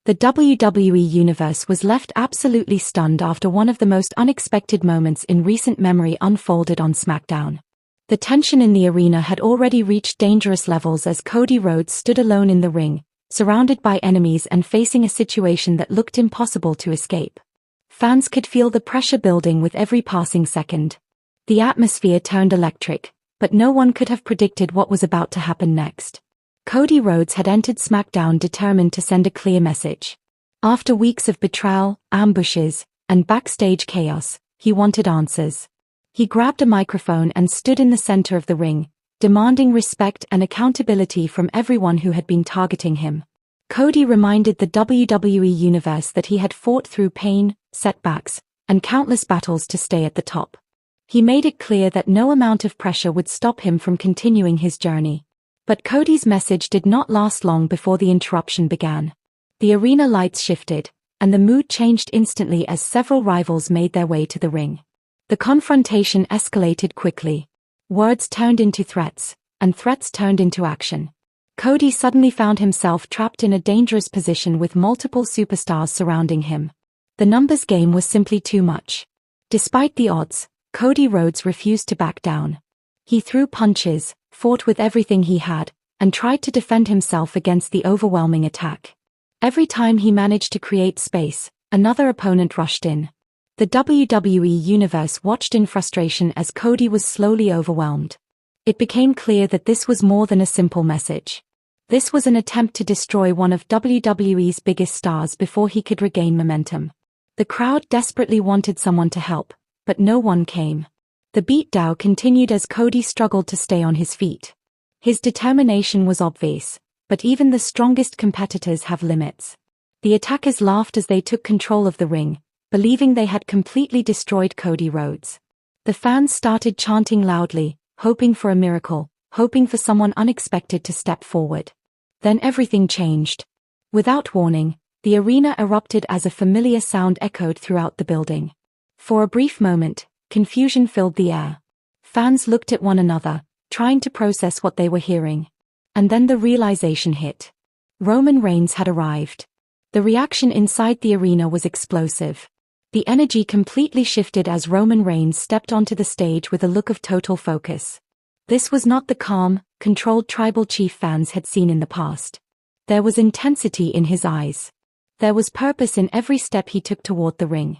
The WWE Universe was left absolutely stunned after one of the most unexpected moments in recent memory unfolded on SmackDown. The tension in the arena had already reached dangerous levels as Cody Rhodes stood alone in the ring, surrounded by enemies and facing a situation that looked impossible to escape. Fans could feel the pressure building with every passing second. The atmosphere turned electric, but no one could have predicted what was about to happen next. Cody Rhodes had entered SmackDown determined to send a clear message. After weeks of betrayal, ambushes, and backstage chaos, he wanted answers. He grabbed a microphone and stood in the center of the ring, demanding respect and accountability from everyone who had been targeting him. Cody reminded the WWE Universe that he had fought through pain, setbacks, and countless battles to stay at the top. He made it clear that no amount of pressure would stop him from continuing his journey. But Cody's message did not last long before the interruption began. The arena lights shifted, and the mood changed instantly as several rivals made their way to the ring. The confrontation escalated quickly. Words turned into threats, and threats turned into action. Cody suddenly found himself trapped in a dangerous position with multiple superstars surrounding him. The numbers game was simply too much. Despite the odds, Cody Rhodes refused to back down. He threw punches, fought with everything he had, and tried to defend himself against the overwhelming attack. Every time he managed to create space, another opponent rushed in. The WWE Universe watched in frustration as Cody was slowly overwhelmed. It became clear that this was more than a simple message. This was an attempt to destroy one of WWE's biggest stars before he could regain momentum. The crowd desperately wanted someone to help, but no one came. The beatdown continued as Cody struggled to stay on his feet. His determination was obvious, but even the strongest competitors have limits. The attackers laughed as they took control of the ring, believing they had completely destroyed Cody Rhodes. The fans started chanting loudly, hoping for a miracle, hoping for someone unexpected to step forward. Then everything changed. Without warning, the arena erupted as a familiar sound echoed throughout the building. For a brief moment, confusion filled the air. Fans looked at one another, trying to process what they were hearing. And then the realization hit. Roman Reigns had arrived. The reaction inside the arena was explosive. The energy completely shifted as Roman Reigns stepped onto the stage with a look of total focus. This was not the calm, controlled tribal chief fans had seen in the past. There was intensity in his eyes. There was purpose in every step he took toward the ring.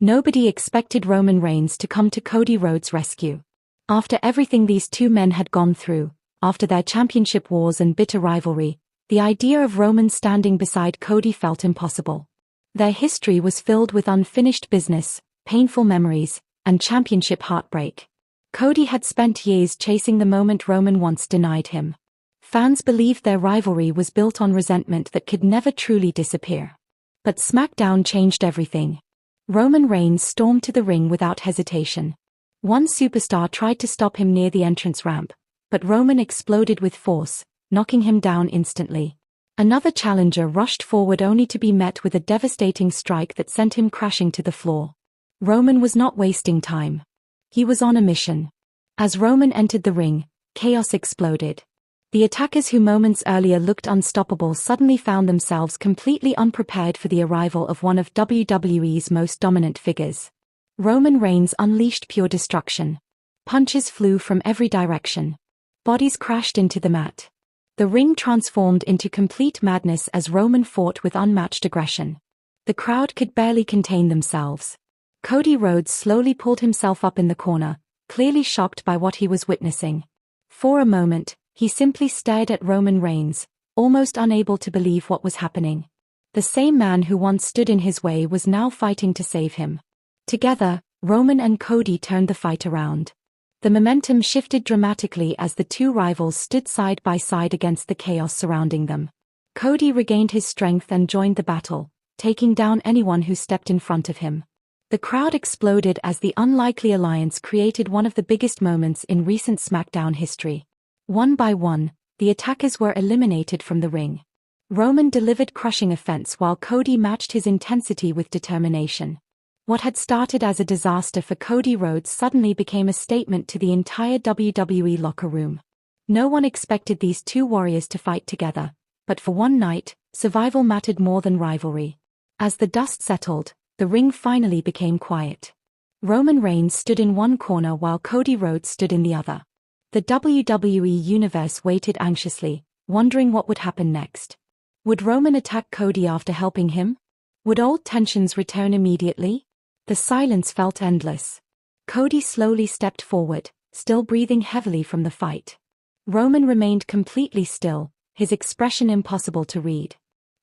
Nobody expected Roman Reigns to come to Cody Rhodes' rescue. After everything these two men had gone through, after their championship wars and bitter rivalry, the idea of Roman standing beside Cody felt impossible. Their history was filled with unfinished business, painful memories, and championship heartbreak. Cody had spent years chasing the moment Roman once denied him. Fans believed their rivalry was built on resentment that could never truly disappear. But SmackDown changed everything. Roman Reigns stormed to the ring without hesitation. One superstar tried to stop him near the entrance ramp, but Roman exploded with force, knocking him down instantly. Another challenger rushed forward only to be met with a devastating strike that sent him crashing to the floor. Roman was not wasting time. He was on a mission. As Roman entered the ring, chaos exploded. The attackers who moments earlier looked unstoppable suddenly found themselves completely unprepared for the arrival of one of WWE's most dominant figures. Roman Reigns unleashed pure destruction. Punches flew from every direction. Bodies crashed into the mat. The ring transformed into complete madness as Roman fought with unmatched aggression. The crowd could barely contain themselves. Cody Rhodes slowly pulled himself up in the corner, clearly shocked by what he was witnessing. For a moment, he simply stared at Roman Reigns, almost unable to believe what was happening. The same man who once stood in his way was now fighting to save him. Together, Roman and Cody turned the fight around. The momentum shifted dramatically as the two rivals stood side by side against the chaos surrounding them. Cody regained his strength and joined the battle, taking down anyone who stepped in front of him. The crowd exploded as the unlikely alliance created one of the biggest moments in recent SmackDown history. One by one, the attackers were eliminated from the ring. Roman delivered crushing offense while Cody matched his intensity with determination. What had started as a disaster for Cody Rhodes suddenly became a statement to the entire WWE locker room. No one expected these two warriors to fight together, But for one night, survival mattered more than rivalry. As the dust settled, the ring finally became quiet. Roman Reigns stood in one corner while Cody Rhodes stood in the other. The WWE Universe waited anxiously, wondering what would happen next. Would Roman attack Cody after helping him? Would old tensions return immediately? The silence felt endless. Cody slowly stepped forward, still breathing heavily from the fight. Roman remained completely still, his expression impossible to read.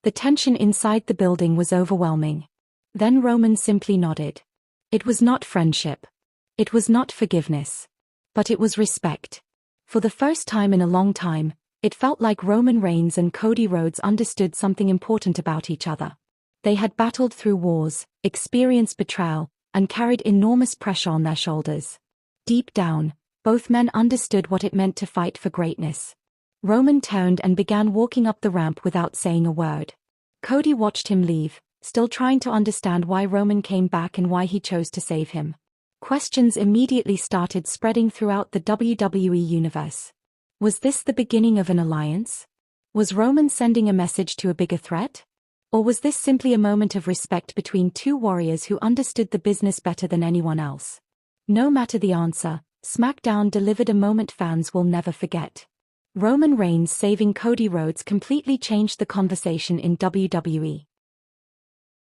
The tension inside the building was overwhelming. Then Roman simply nodded. It was not friendship. It was not forgiveness. But it was respect. For the first time in a long time, it felt like Roman Reigns and Cody Rhodes understood something important about each other. They had battled through wars, experienced betrayal, and carried enormous pressure on their shoulders. Deep down, both men understood what it meant to fight for greatness. Roman turned and began walking up the ramp without saying a word. Cody watched him leave, still trying to understand why Roman came back and why he chose to save him. Questions immediately started spreading throughout the WWE Universe. Was this the beginning of an alliance? Was Roman sending a message to a bigger threat? Or was this simply a moment of respect between two warriors who understood the business better than anyone else? No matter the answer, SmackDown delivered a moment fans will never forget. Roman Reigns saving Cody Rhodes completely changed the conversation in WWE.